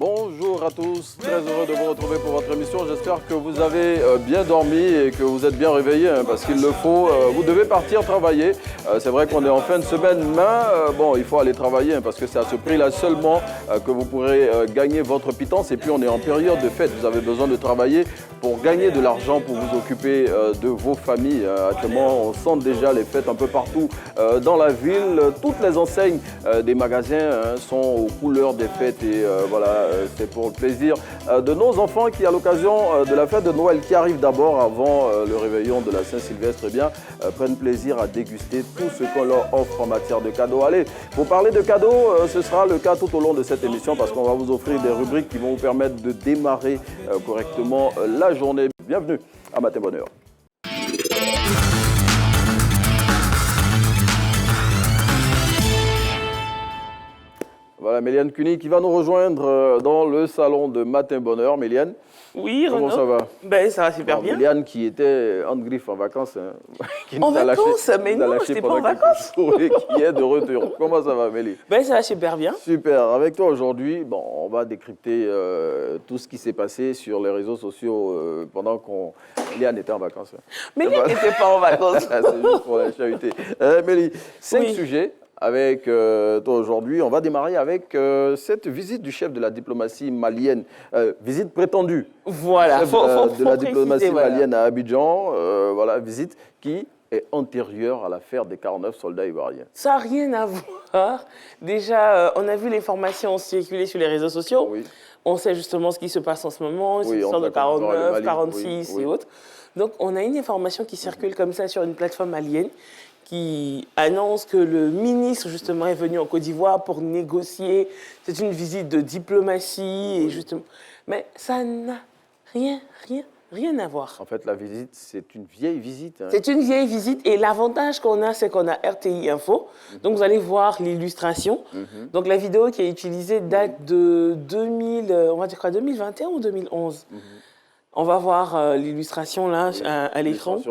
Bonjour à tous, très heureux de vous retrouver pour votre émission. J'espère que vous avez bien dormi et que vous êtes bien réveillés, parce qu'il le faut. Vous devez partir travailler. C'est vrai qu'on est en fin de semaine, mais bon, il faut aller travailler parce que c'est à ce prix-là seulement que vous pourrez gagner votre pitance. Et puis on est en période de fête, vous avez besoin de travailler pour gagner de l'argent pour vous occuper de vos familles. Actuellement, on sent déjà les fêtes un peu partout dans la ville. Toutes les enseignes des magasins sont aux couleurs des fêtes et voilà. C'est pour le plaisir de nos enfants qui, à l'occasion de la fête de Noël qui arrive d'abord avant le réveillon de la Saint-Sylvestre, eh bien, prennent plaisir à déguster tout ce qu'on leur offre en matière de cadeaux. Allez, pour parler de cadeaux, ce sera le cas tout au long de cette émission parce qu'on va vous offrir des rubriques qui vont vous permettre de démarrer correctement la journée. Bienvenue à Matin Bonheur. Voilà, Méliane Cuny qui va nous rejoindre dans le salon de Matin Bonheur. Méliane, oui, comment Renaud, ça va? Ben, ça va super bien. Méliane qui était en griffe en vacances. En vacances? Mais non, je n'étais pas en vacances. Qui est de retour. Comment ça va, Mélie? Ben, ça va super bien. Super. Avec toi aujourd'hui, bon, on va décrypter tout ce qui s'est passé sur les réseaux sociaux pendant qu'on... Méliane était en vacances. Méliane n'était pas en vacances. C'est juste pour la charité. Mélie, 5 sujets. Avec toi aujourd'hui, on va démarrer avec cette visite du chef de la diplomatie malienne, visite prétendue. Voilà, Chef de la diplomatie malienne à Abidjan, voilà, visite qui est antérieure à l'affaire des 49 soldats ivoiriens. Ça n'a rien à voir. Déjà, on a vu les formations circuler sur les réseaux sociaux. Oui. On sait justement ce qui se passe en ce moment, Oui, l'histoire de 49, Mali, 46 oui. et autres. Donc, on a une information qui circule comme ça sur une plateforme malienne qui annonce que le ministre, justement, est venu en Côte d'Ivoire pour négocier. C'est une visite de diplomatie, et justement... Mais ça n'a rien à voir. En fait, la visite, c'est une vieille visite. C'est une vieille visite, et l'avantage qu'on a, c'est qu'on a RTI Info. Donc, vous allez voir l'illustration. Donc, la vidéo qui est utilisée date de 2021 ou 2011. On va voir l'illustration là à l'écran.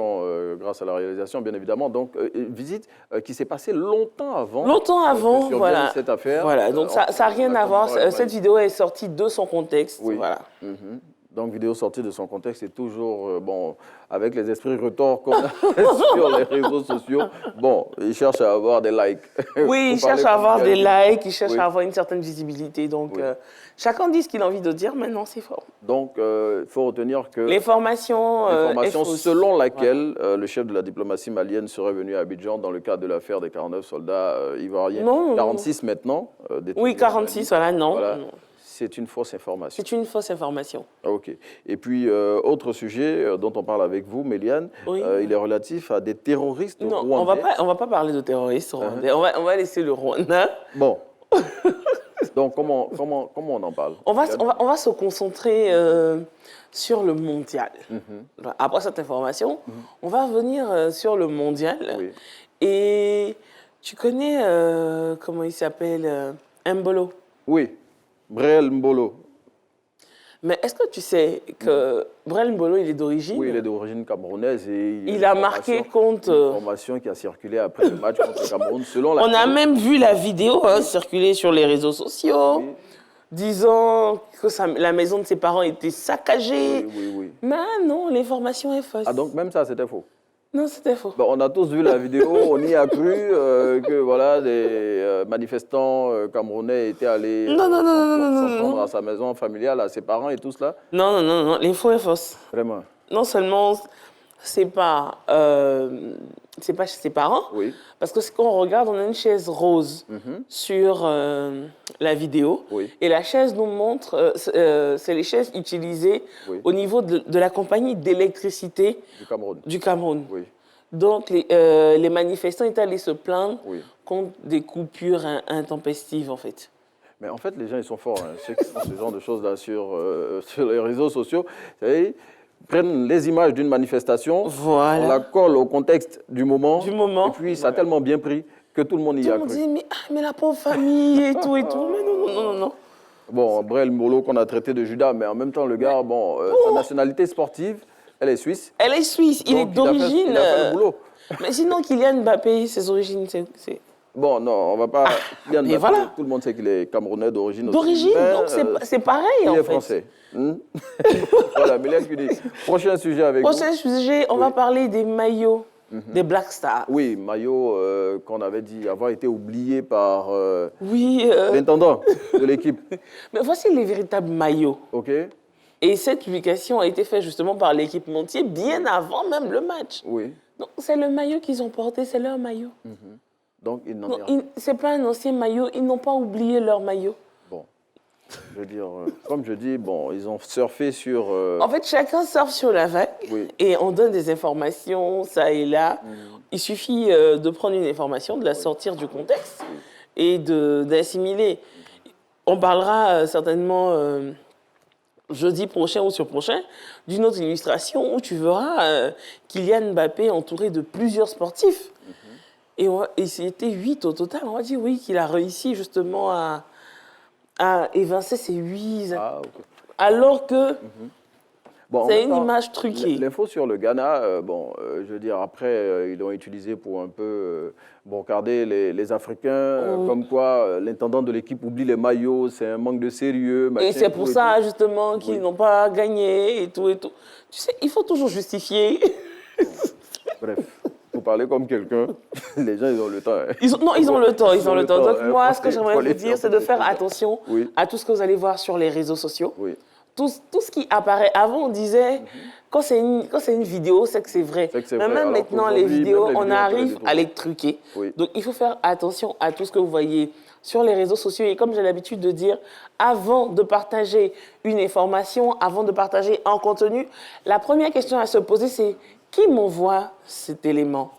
Grâce à la réalisation, bien évidemment. Donc, visite qui s'est passée longtemps avant. Longtemps avant, voilà. Cette affaire. Voilà, donc ça n'a rien à voir. Cette vidéo est sortie de son contexte. Oui. Voilà. Donc, vidéo sortie de son contexte, c'est toujours, bon, avec les esprits retors qu'on a sur les réseaux sociaux, bon, ils cherchent à avoir des likes. Oui, ils cherchent à avoir des likes, ils cherchent à avoir une certaine visibilité. Donc, chacun dit ce qu'il a envie de dire, maintenant c'est fort. Donc, il faut retenir que... L'information selon laquelle le chef de la diplomatie malienne serait venu à Abidjan dans le cadre de l'affaire des 49 soldats ivoiriens. Non, 46 maintenant. Oui, 46, voilà, non. Voilà. C'est une fausse information. C'est une fausse information. OK. Et puis, autre sujet dont on parle avec vous, Méliane, il est relatif à des terroristes rwandais. Non, on va pas parler de terroristes rwandais. On va laisser le Rwanda. Bon. Donc, comment on en parle? On va se concentrer sur le mondial. Après cette information, on va revenir sur le mondial. Oui. Et tu connais, comment il s'appelle, Mbolo? Oui. Brel Mbolo. Mais est-ce que tu sais que Brel Mbolo, il est d'origine? Oui, il est d'origine camerounaise. Et il a marqué contre... Une information qui a circulé après le match contre le Cameroun. Selon on a même vu la vidéo circuler sur les réseaux sociaux, disant que la maison de ses parents était saccagée. Oui. Mais non, l'information est fausse. Ah, donc même ça, c'était faux? Non, c'était faux. Bon, on a tous vu la vidéo, on y a cru que voilà, des manifestants camerounais étaient allés s'en prendre à sa maison familiale, à ses parents et tout cela. Non, l'info est fausse. Vraiment? Non seulement c'est pas chez ses parents, parce que quand on regarde, on a une chaise rose sur la vidéo, et la chaise nous montre, c'est les chaises utilisées au niveau de la compagnie d'électricité du Cameroun. Donc les manifestants étaient allés se plaindre contre des coupures intempestives en fait. Mais en fait, les gens, ils sont forts, ceux qui font ce genre de choses-là sur les réseaux sociaux. Vous savez, prennent les images d'une manifestation, on la colle au contexte du moment, et puis ça a tellement bien pris que tout le monde y a cru. Tout le monde dit, mais la pauvre famille et tout, mais non. Bon, Brel Mbolo qu'on a traité de Judas, mais en même temps, le gars, sa nationalité sportive, elle est suisse. Elle est suisse, il est d'origine... Il a fait le boulot. Mais sinon, Kylian Mbappé, ses origines, c'est... Bon, non, on va pas... mais voilà. Tout le monde sait qu'il est Camerounais d'origine. D'origine, donc c'est pareil, en fait. Il est français. Voilà, Méliane Cuny. Prochain sujet avec vous. Prochain sujet, on va parler des maillots des Black Stars. Oui, maillots qu'on avait dit avoir été oubliés par oui, l'intendant de l'équipe. Mais voici les véritables maillots. OK. Et cette publication a été faite justement par l'équipementier bien avant même le match. Oui. Donc, c'est le maillot qu'ils ont porté, c'est leur maillot. Donc, ils n'en ont Ce n'est pas un ancien maillot, ils n'ont pas oublié leur maillot. Bon, je veux dire, comme je dis, bon, ils ont surfé sur... En fait, chacun surfe sur la vague et on donne des informations, ça et là. Il suffit de prendre une information, de la sortir du contexte et d'assimiler. On parlera certainement... jeudi prochain ou surprochain, d'une autre illustration où tu verras Kylian Mbappé entouré de plusieurs sportifs. Et c'était 8 au total. On va dire oui qu'il a réussi justement à évincer ces 8. Ah, okay. Alors que c'est une image truquée. L'info sur le Ghana, bon, je veux dire, après, ils l'ont utilisé pour un peu regarder les Africains, comme quoi l'intendant de l'équipe oublie les maillots, c'est un manque de sérieux. Et c'est pour ça, justement, qu'ils n'ont pas gagné et tout et tout. Tu sais, il faut toujours justifier. Bref, pour parler comme quelqu'un, les gens, ils ont le temps. Hein. Ils ont le temps, ils ont le temps. Donc moi, ce que j'aimerais vous dire, c'est de faire attention à tout ce que vous allez voir sur les réseaux sociaux. Oui. Tout ce qui apparaît. Avant, on disait, quand c'est une vidéo, c'est que c'est vrai. Mais même maintenant, les vidéos, on arrive à les truquer. Oui. Donc, il faut faire attention à tout ce que vous voyez sur les réseaux sociaux. Et comme j'ai l'habitude de dire, avant de partager une information, avant de partager un contenu, la première question à se poser, c'est qui m'envoie cet élément?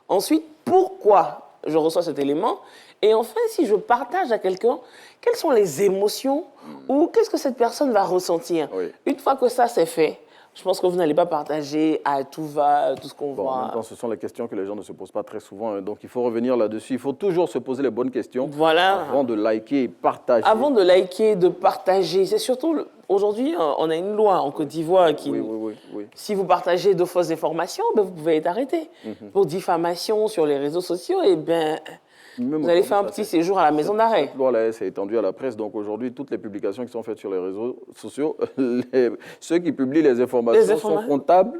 Ensuite, pourquoi je reçois cet élément? Et enfin, si je partage à quelqu'un, quelles sont les émotions ou qu'est-ce que cette personne va ressentir? Une fois que ça c'est fait, je pense que vous n'allez pas partager à tout va, tout ce qu'on voit. En même temps, ce sont les questions que les gens ne se posent pas très souvent. Hein, donc, il faut revenir là-dessus. Il faut toujours se poser les bonnes questions avant de liker et partager. Avant de liker, de partager. C'est surtout, aujourd'hui, on a une loi en Côte d'Ivoire qui... Oui. Si vous partagez de fausses informations, ben, vous pouvez être arrêté. Pour diffamation sur les réseaux sociaux, eh bien... Vous allez faire un petit séjour à la maison d'arrêt. Cette loi-là, c'est étendu à la presse. Donc aujourd'hui, toutes les publications qui sont faites sur les réseaux sociaux, ceux qui publient les informations sont comptables.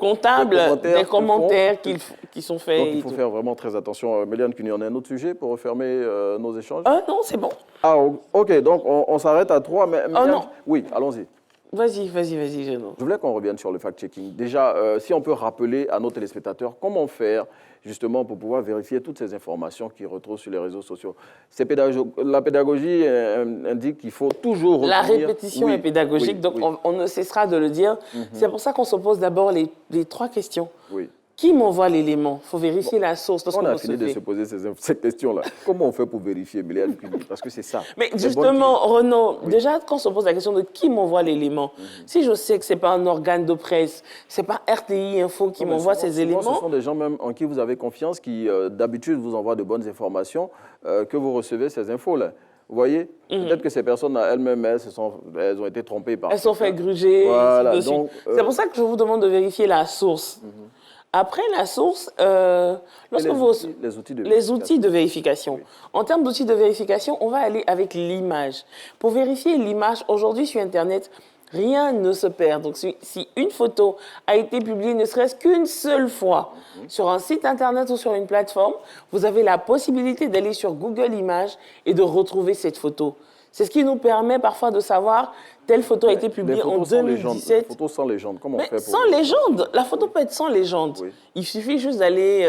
Des commentaires qui sont faits. Donc il faut faire vraiment très attention. Méliane Cuny, on a un autre sujet pour refermer nos échanges? Non, c'est bon. Ah, ok. Donc on s'arrête à 3. Mais non. Oui, allons-y. Vas-y, Géno. Je voulais qu'on revienne sur le fact-checking. Déjà, si on peut rappeler à nos téléspectateurs comment faire justement pour pouvoir vérifier toutes ces informations qu'ils retrouvent sur les réseaux sociaux. La pédagogie indique qu'il faut toujours revenir. La répétition est pédagogique, donc on ne cessera de le dire. C'est pour ça qu'on se pose d'abord les 3 questions. Qui m'envoie l'élément? Il faut vérifier la source. On a fini de se poser ces questions-là. Comment on fait pour vérifier, Méliane Cuny? Parce que c'est ça. Mais justement, Renaud, déjà, quand on se pose la question de qui m'envoie l'élément, si je sais que ce n'est pas un organe de presse, ce n'est pas RTI Info qui m'envoie ces éléments... Ce sont des gens même en qui vous avez confiance, qui d'habitude vous envoient de bonnes informations, que vous recevez ces infos-là. Vous voyez? Peut-être que ces personnes, elles-mêmes, elles ont été trompées par... Elles sont fait gruger. Voilà, c'est pour ça que je vous demande de vérifier la source. Après la source, les outils de vérification. Oui. En termes d'outils de vérification, on va aller avec l'image. Pour vérifier l'image, aujourd'hui sur Internet, rien ne se perd. Donc si une photo a été publiée ne serait-ce qu'une seule fois sur un site Internet ou sur une plateforme, vous avez la possibilité d'aller sur Google Images et de retrouver cette photo. C'est ce qui nous permet parfois de savoir telle photo a été publiée en 2017. Photo sans légende, comment on fait pour... Sans légende, la photo peut être sans légende. Il suffit juste d'aller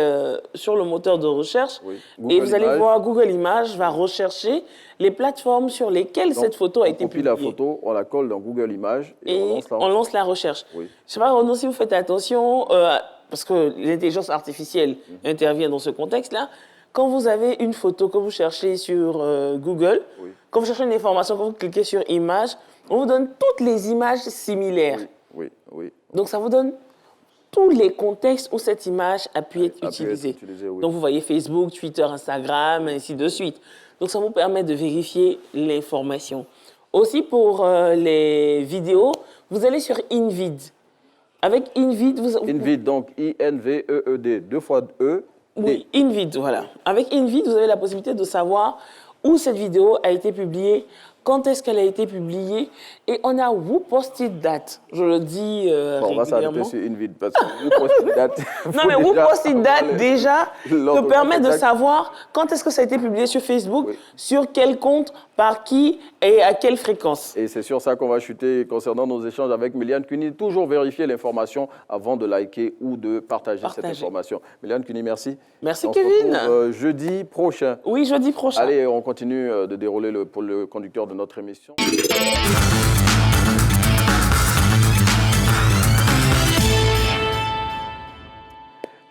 sur le moteur de recherche et vous allez voir Google Images va rechercher les plateformes sur lesquelles cette photo a été publiée. On copie la photo, on la colle dans Google Images et on lance la recherche. Je ne sais pas, Renaud, si vous faites attention, parce que l'intelligence artificielle intervient dans ce contexte-là. Quand vous avez une photo que vous cherchez sur Google, quand vous cherchez une information, quand vous cliquez sur Images, on vous donne toutes les images similaires. Oui. Donc, ça vous donne tous les contextes où cette image a pu être utilisée. Donc, vous voyez Facebook, Twitter, Instagram, ainsi de suite. Donc, ça vous permet de vérifier l'information. Aussi, pour les vidéos, vous allez sur InVid. Avec InVid, InVid, donc I-N-V-E-E-D, 2 fois E. Oui, InVid, voilà. Avec InVid, vous avez la possibilité de savoir où cette vidéo a été publiée, quand est-ce qu'elle a été publiée, et on a Who Posted That. Je le dis régulièrement. On va s'arrêter sur InVid parce que Who Posted That... Non, mais Who Posted That, déjà, te permet de savoir quand est-ce que ça a été publié sur Facebook, sur quel compte, par qui et à quelle fréquence. Et c'est sur ça qu'on va chuter concernant nos échanges avec Méliane Cuny. Toujours vérifier l'information avant de liker ou de partager cette information. Méliane Cuny, merci. Merci, Kevin. On se retrouve jeudi prochain. Oui, jeudi prochain. Allez, on continue de dérouler pour le conducteur de notre émission.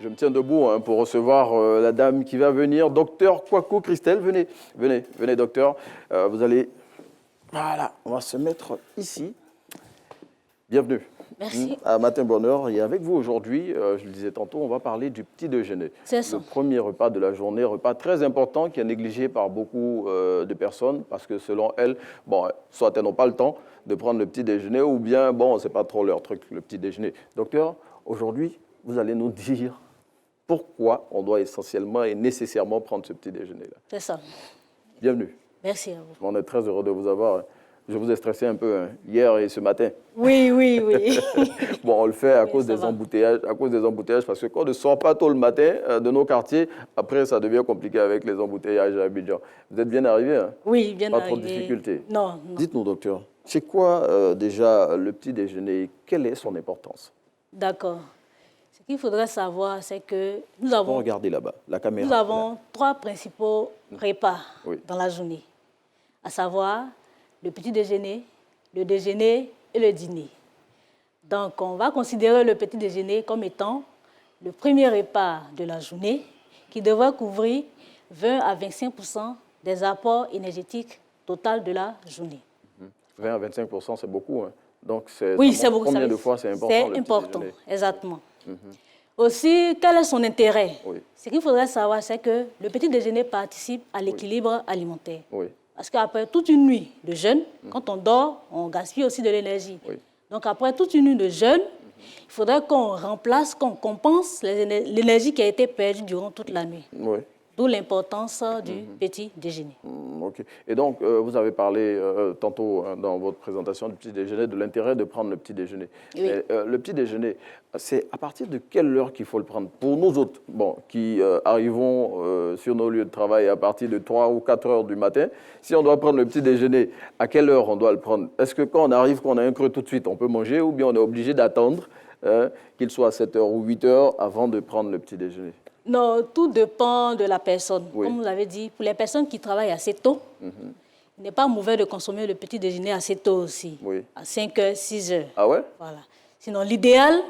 Je me tiens debout pour recevoir la dame qui va venir, docteur Kwaku Christelle. Venez, docteur. Vous allez... Voilà, on va se mettre ici. Bienvenue. Merci. À Matin Bonheur. Et avec vous aujourd'hui, je le disais tantôt, on va parler du petit déjeuner. C'est ça. Le premier repas de la journée, repas très important qui est négligé par beaucoup de personnes parce que selon elles, bon, soit elles n'ont pas le temps de prendre le petit déjeuner ou bien, bon, c'est pas trop leur truc, le petit déjeuner. Docteur, aujourd'hui, vous allez nous dire pourquoi on doit essentiellement et nécessairement prendre ce petit déjeuner-là. C'est ça. Bienvenue. Merci à vous. On est très heureux de vous avoir. Je vous ai stressé un peu hier et ce matin. Oui. Bon, on le fait à cause des embouteillages, parce que quand on ne sort pas tôt le matin de nos quartiers, après ça devient compliqué avec les embouteillages à Abidjan. Vous êtes bien arrivé, hein? Oui, bien arrivé. Pas trop de difficultés. Non. Dites-nous, docteur, c'est quoi déjà le petit déjeuner? Quelle est son importance? D'accord. Ce qu'il faudrait savoir, c'est que nous avons... Regardez là-bas, la caméra. Nous avons trois principaux repas dans la journée, à savoir le petit déjeuner, le déjeuner et le dîner. Donc, on va considérer le petit déjeuner comme étant le premier repas de la journée qui devrait couvrir 20 à 25% des apports énergétiques total de la journée. 20 à 25%, c'est beaucoup. Hein. Donc, c'est beaucoup. Combien de fois c'est important? C'est important, exactement. Aussi, quel est son intérêt? Ce qu'il faudrait savoir, c'est que le petit déjeuner participe à l'équilibre alimentaire. Parce qu'après toute une nuit de jeûne, quand on dort, on gaspille aussi de l'énergie. Donc après toute une nuit de jeûne, il faudrait qu'on remplace, qu'on compense l'énergie qui a été perdue durant toute la nuit. D'où l'importance du petit déjeuner. OK. Et donc, vous avez parlé tantôt dans votre présentation du petit déjeuner, de l'intérêt de prendre le petit déjeuner. Oui. Le petit déjeuner, c'est à partir de quelle heure qu'il faut le prendre? Pour nous autres, bon, qui arrivons sur nos lieux de travail à partir de 3 ou 4 heures du matin, si on doit prendre le petit déjeuner, à quelle heure on doit le prendre? Est-ce que quand on arrive, qu'on a un creux tout de suite, on peut manger ou bien on est obligé d'attendre qu'il soit 7 heures ou 8 heures avant de prendre le petit déjeuner? Non, tout dépend de la personne. Comme vous l'avez dit, pour les personnes qui travaillent assez tôt, il n'est pas mauvais de consommer le petit déjeuner assez tôt aussi, à 5 heures, 6 heures. Ah ouais? Voilà. Sinon, l'idéal,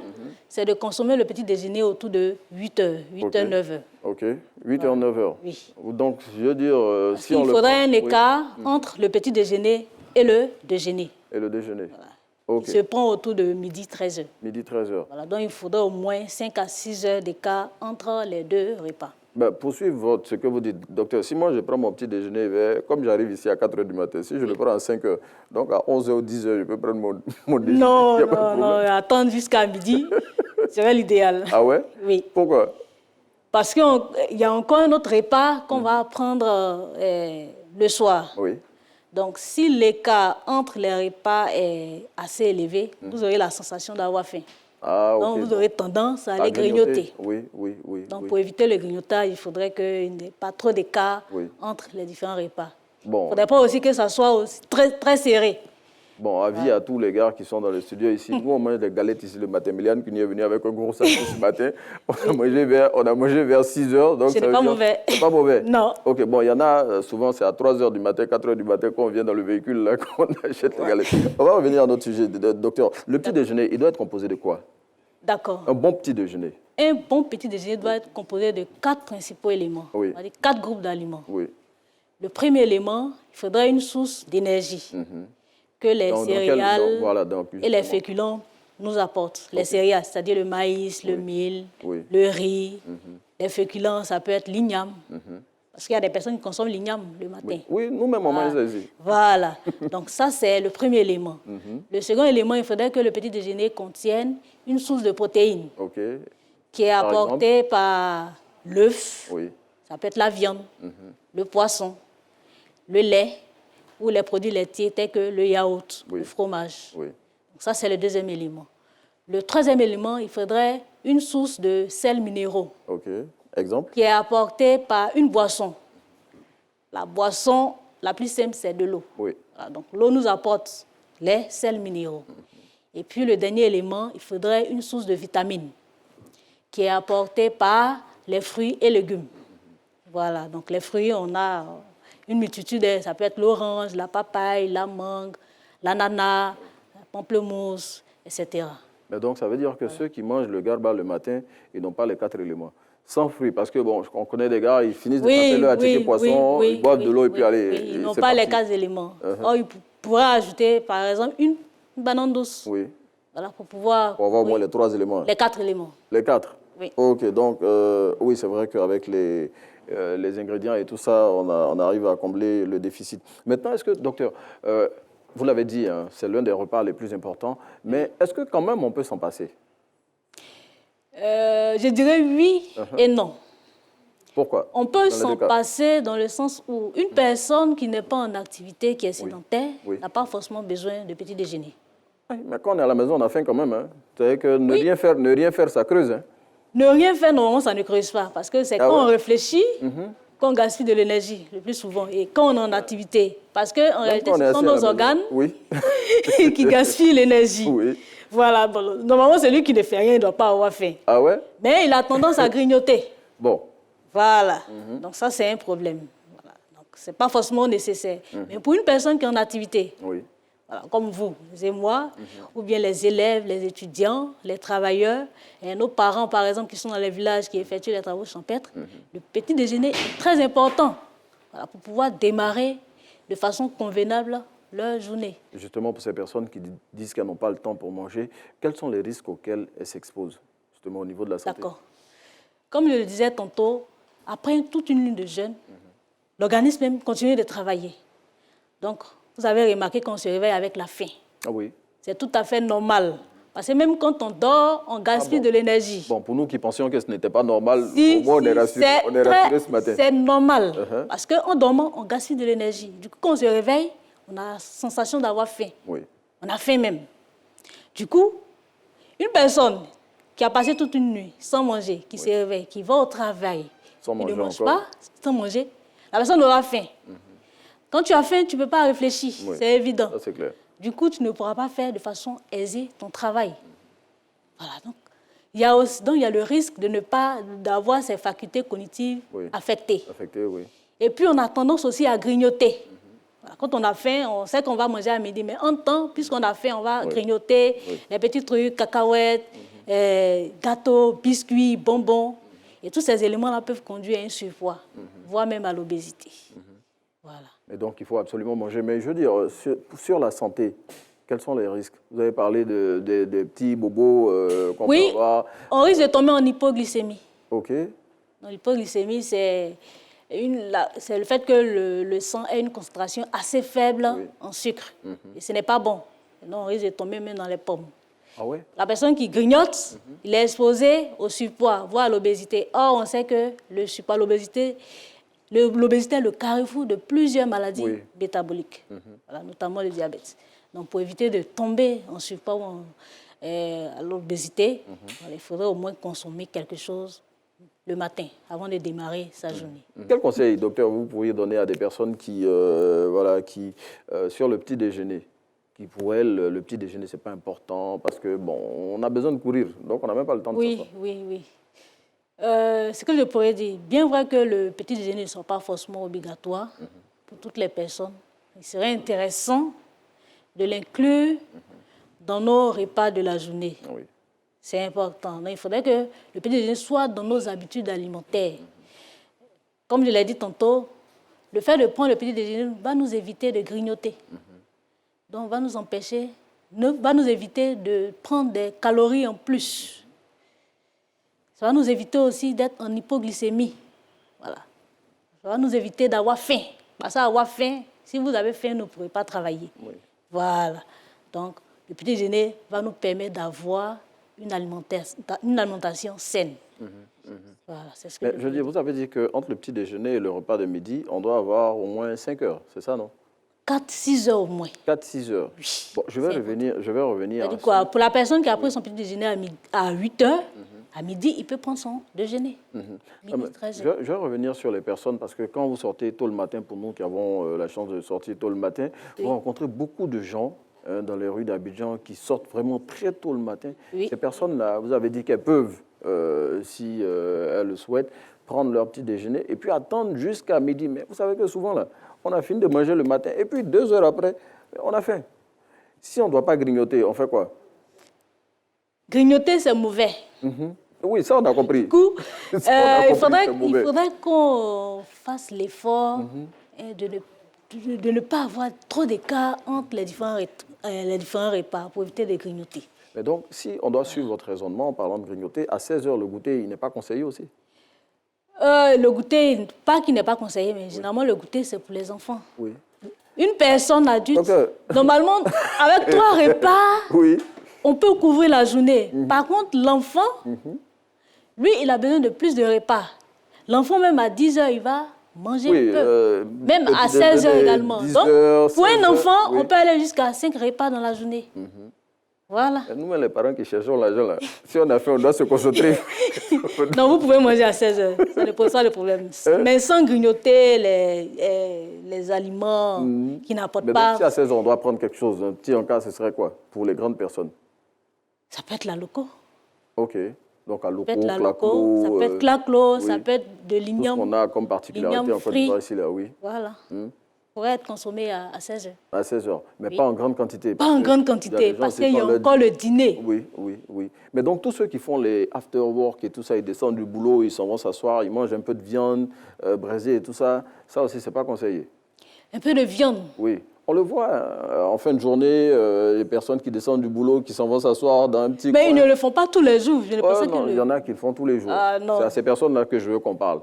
c'est de consommer le petit déjeuner autour de 8 heures, 8 heures, 9 heures. OK. 8 heures, 9 heures. Oui. Donc, je veux dire, si on il faudrait un écart entre le petit déjeuner et le déjeuner. Et le déjeuner. Voilà. Okay. Il se prend autour de midi, 13 heures. Midi, 13 heures. Voilà, donc il faudrait au moins 5 à 6 heures d'écart entre les deux repas. Ben, pour suivre ce que vous dites, docteur, si moi je prends mon petit déjeuner, comme j'arrive ici à 4 heures du matin, si je le prends à 5 heures, donc à 11 heures ou 10 heures, je peux prendre mon déjeuner. Non, attendre jusqu'à midi serait l'idéal. Ah ouais? Oui. Pourquoi? Parce qu'il y a encore un autre repas qu'on va prendre le soir. Oui. Donc, si l'écart entre les repas est assez élevé, vous aurez la sensation d'avoir faim. Ah, okay. Donc, vous aurez tendance à aller grignoter. Oui. Donc, pour éviter le grignotage, il faudrait qu'il n'y ait pas trop d'écart entre les différents repas. Bon. Il ne faudrait pas aussi que ça soit aussi très, très serré. Bon, avis à tous les gars qui sont dans le studio ici. Nous, on mange des galettes ici le matin. Méliane qui est venue avec un gros sac ce matin. On a mangé vers 6 heures. Donc ce n'est pas mauvais. C'est pas mauvais? Non. OK, bon, il y en a, souvent, c'est à 3 heures du matin, 4 heures du matin, quand on vient dans le véhicule, là, qu'on achète les galettes. On va revenir à notre sujet, docteur. Le petit déjeuner, il doit être composé de quoi? D'accord. Un bon petit déjeuner. Un bon petit déjeuner doit être composé de 4 principaux éléments. Oui. C'est-à-dire 4 groupes d'aliments. Oui. Le premier élément, il faudrait une source d'énergie. Que les céréales et les féculents nous apportent. Les céréales, c'est-à-dire le maïs, le mil, le riz. Les féculents, ça peut être l'igname. Parce qu'il y a des personnes qui consomment l'igname le matin. Oui, nous-mêmes, on mange ça ici. Voilà. Donc ça, c'est le premier élément. Le second élément, il faudrait que le petit déjeuner contienne une source de protéines qui est apportée par l'œuf, ça peut être la viande, le poisson, le lait ou les produits laitiers tels que le yaourt, le fromage. Donc ça, c'est le deuxième élément. Le troisième élément, il faudrait une source de sels minéraux. OK. Exemple? Qui est apportée par une boisson. La boisson la plus simple, c'est de l'eau. Oui. Voilà, donc l'eau nous apporte les sels minéraux. Et puis le dernier élément, il faudrait une source de vitamines qui est apportée par les fruits et légumes. Voilà, donc les fruits, on a une multitude, ça peut être l'orange, la papaye, la mangue, l'ananas, la pamplemousse, etc. Mais donc, ça veut dire que ceux qui mangent le garba le matin, ils n'ont pas les 4 éléments. Sans fruits, parce que, bon, on connaît des gars, ils finissent de taper leur ticket poisson, ils boivent de l'eau et puis allez. Ils n'ont pas les 4 éléments. Or, ils pourraient ajouter, par exemple, une banane douce. Oui. Voilà, pour pouvoir... Pour avoir au moins les 3 éléments. Les 4 éléments. Les 4? Oui. OK, donc, oui, c'est vrai qu'avec les ingrédients et tout ça, on arrive à combler le déficit. Maintenant, est-ce que, docteur, vous l'avez dit, hein, c'est l'un des repas les plus importants, mais est-ce que quand même on peut s'en passer? Je dirais oui et non. Pourquoi? On peut s'en passer dans le sens où une personne qui n'est pas en activité, qui est sédentaire, n'a pas forcément besoin de petit déjeuner. Oui, mais quand on est à la maison, on a faim quand même. Hein. C'est-à-dire que ne rien faire, ça creuse. Hein. Ne rien faire, normalement, ça ne creuse pas. Parce que c'est quand on réfléchit qu'on gaspille de l'énergie, le plus souvent. Et quand on est en activité. Parce qu'en réalité, ce sont nos organes qui gaspillent l'énergie. Oui. Voilà, bon, normalement, celui qui ne fait rien ne doit pas avoir faim. Ah ouais? Mais il a tendance à grignoter. Bon. Voilà. Donc ça, c'est un problème. Voilà. Donc, ce n'est pas forcément nécessaire. Mais pour une personne qui est en activité, voilà, comme vous et moi, ou bien les élèves, les étudiants, les travailleurs, et nos parents, par exemple, qui sont dans les villages, qui effectuent les travaux champêtres, le petit déjeuner est très important, voilà, pour pouvoir démarrer de façon convenable leur journée. Justement, pour ces personnes qui disent qu'elles n'ont pas le temps pour manger, quels sont les risques auxquels elles s'exposent, justement, au niveau de la santé? D'accord. Comme je le disais tantôt, après toute une lune de jeûne, l'organisme même continue de travailler. Donc, vous avez remarqué qu'on se réveille avec la faim. Ah oui. C'est tout à fait normal. Parce que même quand on dort, on gaspille de l'énergie. Bon, pour nous qui pensions que ce n'était pas normal, au moins on est rassuré ce matin. C'est normal. Parce qu'en dormant, on gaspille de l'énergie. Du coup, quand on se réveille, on a la sensation d'avoir faim. Oui. On a faim même. Du coup, une personne qui a passé toute une nuit sans manger, qui se réveille, qui va au travail, qui ne mange pas, sans manger, la personne aura faim. Quand tu as faim, tu ne peux pas réfléchir, c'est évident. Ça, c'est clair. Du coup, tu ne pourras pas faire de façon aisée ton travail. Voilà, donc il y a le risque de ne pas d'avoir ses facultés cognitives affectées. Affectées, oui. Et puis, on a tendance aussi à grignoter. Voilà, quand on a faim, on sait qu'on va manger à midi, mais en temps, puisqu'on a faim, on va grignoter les petits trucs, cacahuètes, gâteaux, biscuits, bonbons. Et tous ces éléments-là peuvent conduire à un surpoids, voire même à l'obésité. Voilà. Et donc, il faut absolument manger. Mais je veux dire, sur la santé, quels sont les risques? Vous avez parlé des petits bobos qu'on peut avoir. On risque de tomber en hypoglycémie. OK. L'hypoglycémie, c'est le fait que le sang ait une concentration assez faible en sucre. Et ce n'est pas bon. Donc, on risque de tomber même dans les pommes. Ah ouais? La personne qui grignote, il est exposé au surpoids, voire à l'obésité. Or, on sait que le surpoids, l'obésité est le carrefour de plusieurs maladies métaboliques, voilà, notamment le diabète. Donc, pour éviter de tomber en surpoids ou à l'obésité, il faudrait au moins consommer quelque chose le matin, avant de démarrer sa journée. Quel conseil, docteur, vous pourriez donner à des personnes qui, sur le petit déjeuner, qui pour elles, le petit déjeuner, ce n'est pas important parce que, bon, on a besoin de courir, donc on n'a même pas le temps de faire ça. Oui. Ce que je pourrais dire, bien vrai que le petit déjeuner ne soit pas forcément obligatoire pour toutes les personnes, il serait intéressant de l'inclure dans nos repas de la journée. Oui. C'est important. Donc, il faudrait que le petit déjeuner soit dans nos habitudes alimentaires. Comme je l'ai dit tantôt, le fait de prendre le petit déjeuner va nous éviter de grignoter. Donc, va nous éviter de prendre des calories en plus. Ça va nous éviter aussi d'être en hypoglycémie. Voilà. Ça va nous éviter d'avoir faim. Parce qu'avoir faim, si vous avez faim, vous ne pourrez pas travailler. Oui. Voilà. Donc, le petit déjeuner va nous permettre d'avoir une alimentation saine. Voilà, c'est ce que je dis, vous avez dit qu'entre le petit déjeuner et le repas de midi, on doit avoir au moins 5 heures, c'est ça, non? 4-6 heures au moins. 4-6 heures. Oui. Bon, je vais revenir. C'est-à-dire quoi? Pour la personne qui a pris son petit déjeuner à 8 heures, à midi, il peut prendre son déjeuner. Midi, 13 heures. Je vais revenir sur les personnes parce que quand vous sortez tôt le matin, pour nous qui avons la chance de sortir tôt le matin, vous rencontrez beaucoup de gens dans les rues d'Abidjan qui sortent vraiment très tôt le matin. Oui. Ces personnes-là, vous avez dit qu'elles peuvent, si elles le souhaitent, prendre leur petit déjeuner et puis attendre jusqu'à midi. Mais vous savez que souvent, là, on a fini de manger le matin et puis 2 heures après, on a faim. Si on ne doit pas grignoter, on fait quoi? Grignoter, c'est mauvais. Oui, ça, on a compris. Du coup, il faudrait qu'on fasse l'effort de ne pas avoir trop d'écart entre les différents repas pour éviter de grignoter. Mais donc, si on doit suivre votre raisonnement en parlant de grignoter, à 16 heures, le goûter, il n'est pas conseillé aussi? Le goûter, pas qu'il n'est pas conseillé, mais généralement, le goûter, c'est pour les enfants. Oui. Une personne adulte, normalement, avec 3 repas, on peut couvrir la journée. Par contre, l'enfant, lui, il a besoin de plus de repas. L'enfant, même à 10 heures, il va manger un peu. Même à 16 heures également. Donc, pour un enfant, on peut aller jusqu'à 5 repas dans la journée. Voilà. Nous, les parents qui cherchons l'argent, là, si on a faim, on doit se concentrer. Non, vous pouvez manger à 16 heures. Ça ne pose pas de problème. Mais sans grignoter les aliments qui n'apportent pas. Donc, si à 16 heures, on doit prendre quelque chose, un petit encas, ce serait quoi pour les grandes personnes? Ça peut être la loco. OK. Donc, à loco, ça peut être la loco, ça peut être claclo, ça peut être de l'igname. Tout ce qu'on a comme particularité en Côte d'Ivoire ici, là, oui. Voilà. Pourrait être consommé à 16 heures. À 16 heures, mais pas en grande quantité. Pas en grande quantité, parce qu'il y a encore le dîner. Oui. Mais donc, tous ceux qui font les after-work et tout ça, ils descendent du boulot, ils s'en vont s'asseoir, ils mangent un peu de viande braisée et tout ça, ça aussi, c'est pas conseillé. Un peu de viande? Oui. On le voit en fin de journée, les personnes qui descendent du boulot, qui s'en vont s'asseoir dans un petit coin. Mais ils ne le font pas tous les jours. Il y en a qui le font tous les jours. C'est à ces personnes-là que je veux qu'on parle.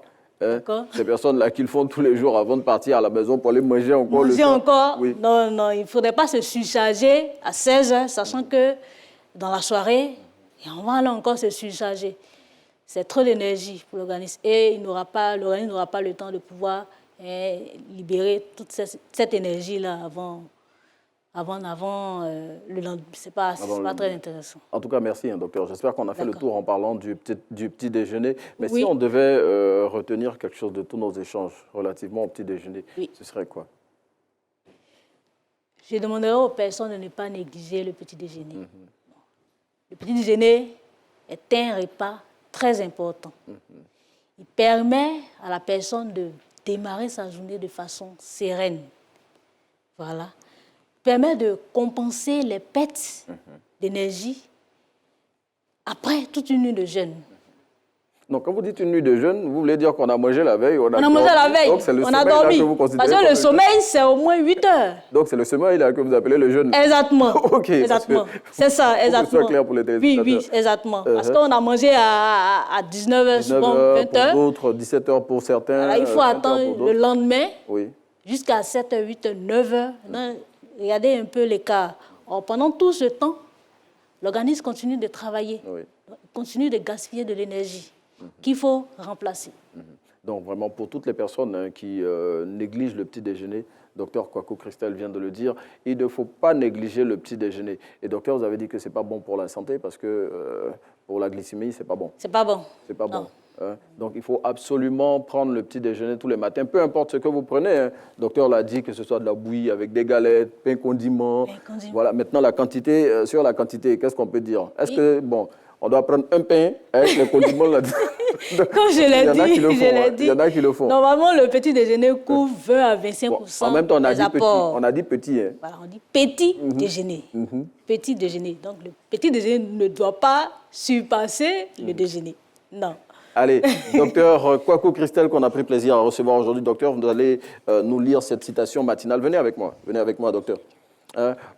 Ces personnes-là qui le font tous les jours avant de partir à la maison pour aller manger encore le soir. Encore? Oui. Non, il ne faudrait pas se surcharger à 16 heures, sachant que dans la soirée, on va aller encore se surcharger. C'est trop d'énergie pour l'organisme. Et l'organisme n'aura pas le temps de pouvoir libérer toute cette énergie-là avant le lendemain. C'est pas très intéressant. En tout cas, merci, docteur. J'espère qu'on a fait le tour en parlant du petit déjeuner. Mais si on devait retenir quelque chose de tous nos échanges relativement au petit déjeuner, ce serait quoi? Je demanderais aux personnes de ne pas négliger le petit déjeuner. Le petit déjeuner est un repas très important. Il permet à la personne de démarrer sa journée de façon sereine. Voilà. Permet de compenser les pertes d'énergie après toute une nuit de jeûne. Donc, quand vous dites une nuit de jeûne, vous voulez dire qu'on a mangé la veille? On a mangé la veille, donc, le on a dormi. Que vous considérez parce que le sommeil, c'est au moins 8 heures. Donc, c'est le sommeil là que vous appelez le jeûne? Exactement. OK. Exactement. C'est ça, exactement. Pour que ce soit clair pour les téléspectateurs. Oui, exactement. Parce qu'on a mangé à 19h, souvent 20h. Pour d'autres, 17h pour certains. Alors, il faut attendre le lendemain oui. Jusqu'à 7h, 8h, 9h. Regardez un peu l'écart. Pendant tout ce temps, l'organisme continue de travailler, continue de gaspiller de l'énergie qu'il faut remplacer. Donc vraiment, pour toutes les personnes qui négligent le petit déjeuner, docteur Kwaku Christelle vient de le dire, il ne faut pas négliger le petit déjeuner. Et docteur, vous avez dit que ce n'est pas bon pour la santé parce que pour la glycémie, ce n'est pas bon. C'est pas bon. C'est pas bon. Donc, il faut absolument prendre le petit déjeuner tous les matins, peu importe ce que vous prenez. Le docteur l'a dit, que ce soit de la bouillie avec des galettes, pain condiment. Voilà, maintenant, la quantité, sur la quantité, qu'est-ce qu'on peut dire? Est-ce que, bon, on doit prendre un pain avec les condiments là-dedans? Comme je l'ai dit, il y en a qui le font. Normalement, le petit déjeuner couvre 20 à 25% bon, en même temps, on a dit petit. Hein. Voilà, on dit petit déjeuner. Petit déjeuner. Donc, le petit déjeuner ne doit pas surpasser le déjeuner. Non. Allez, docteur Kwaku Christelle, qu'on a pris plaisir à recevoir aujourd'hui. Docteur, vous allez nous lire cette citation matinale. Venez avec moi, docteur.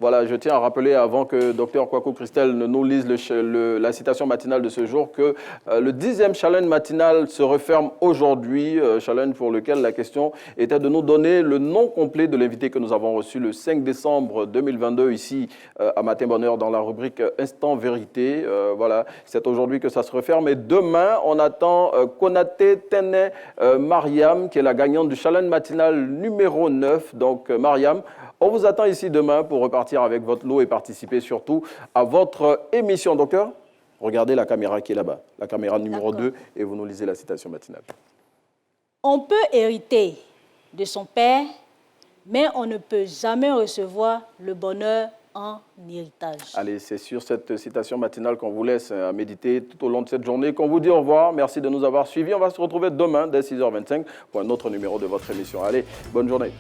Voilà, je tiens à rappeler avant que Dr Kwaku Christelle ne nous lise la citation matinale de ce jour que le 10e challenge matinal se referme aujourd'hui, challenge pour lequel la question était de nous donner le nom complet de l'invité que nous avons reçu le 5 décembre 2022 ici à Matin Bonheur dans la rubrique Instant Vérité. Voilà, c'est aujourd'hui que ça se referme et demain on attend Konaté Tene Mariam qui est la gagnante du challenge matinal numéro 9. Donc Mariam, on vous attend ici demain pour repartir avec votre lot et participer surtout à votre émission. Docteur, regardez la caméra qui est là-bas, la caméra numéro 2 et vous nous lisez la citation matinale. On peut hériter de son père, mais on ne peut jamais recevoir le bonheur en héritage. Allez, c'est sur cette citation matinale qu'on vous laisse à méditer tout au long de cette journée, qu'on vous dit au revoir. Merci de nous avoir suivis. On va se retrouver demain dès 6h25 pour un autre numéro de votre émission. Allez, bonne journée.